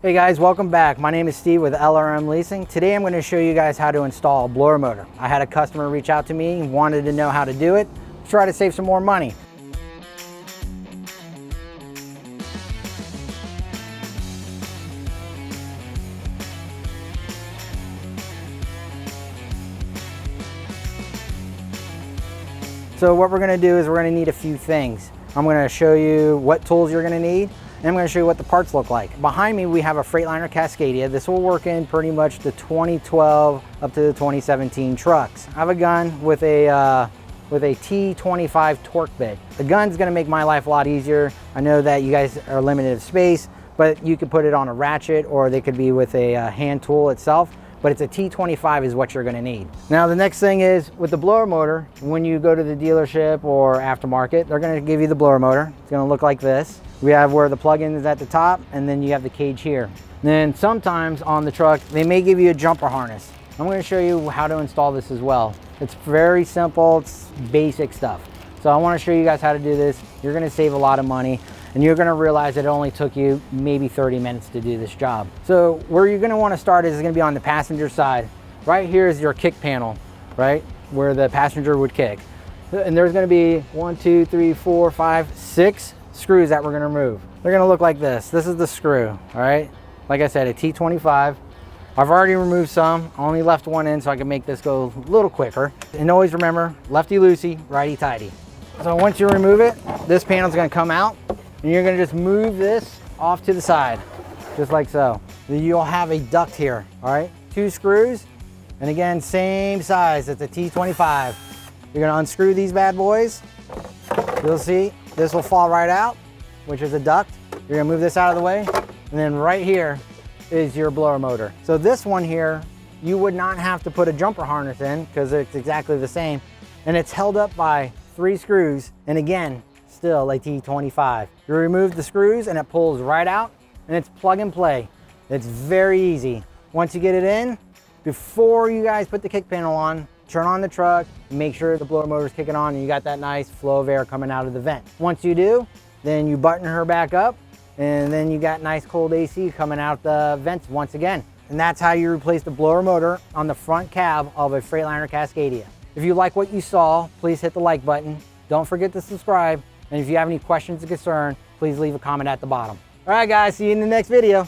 Hey guys, welcome back. My name is Steve with LRM Leasing. Today I'm going to show you guys how to install a blower motor. I had a customer reach out to me and wanted to know how to do it, try to save some more money. So what we're going to do is we're going to need a few things. I'm going to show you what tools you're going to need, and I'm going to show you what the parts look like. Behind me we have a Freightliner Cascadia. This will work in pretty much the 2012 up to the 2017 trucks. I have a gun with a T25 TORX bit. The gun's going to make my life a lot easier. I know that you guys are limited of space, but you could put it on a ratchet or they could be with a hand tool itself. But it's a T25 is what you're going to need. Now the next thing is with the blower motor, when you go to the dealership or aftermarket, they're going to give you the blower motor. It's going to look like this. We have where the plug-in is at the top, and then you have the cage here. Then sometimes on the truck, they may give you a jumper harness. I'm going to show you how to install this as well. It's very simple, it's basic stuff. So I want to show you guys how to do this. You're going to save a lot of money, and you're going to realize it only took you maybe 30 minutes to do this job. So where you're going to want to start is going to be on the passenger side. Right here is your kick panel, right? Where the passenger would kick. And there's going to be 1, 2, 3, 4, 5, 6 screws that we're going to remove. They're going to look like this. This is the screw, all right? Like I said, a T25. I've already removed some. I only left one in so I can make this go a little quicker. And always remember, lefty loosey, righty tighty. So once you remove it, this panel's going to come out, and you're going to just move this off to the side, just like so. Then you'll have a duct here, all right? 2 screws, and again, same size. It's a T25. You're going to unscrew these bad boys. You'll see this will fall right out, which is a duct. You're going to move this out of the way, and then right here is your blower motor. So this one here, you would not have to put a jumper harness in because it's exactly the same, and it's held up by 3 screws, and again, still a T25. You remove the screws and it pulls right out, and it's plug and play. It's very easy. Once you get it in, before you guys put the kick panel on, turn on the truck, make sure the blower motor's kicking on and you got that nice flow of air coming out of the vent. Once you do, then you button her back up, and then you got nice cold AC coming out the vents once again. And that's how you replace the blower motor on the front cab of a Freightliner Cascadia. If you like what you saw, please hit the like button. Don't forget to subscribe. And if you have any questions or concern, please leave a comment at the bottom. All right, guys, see you in the next video.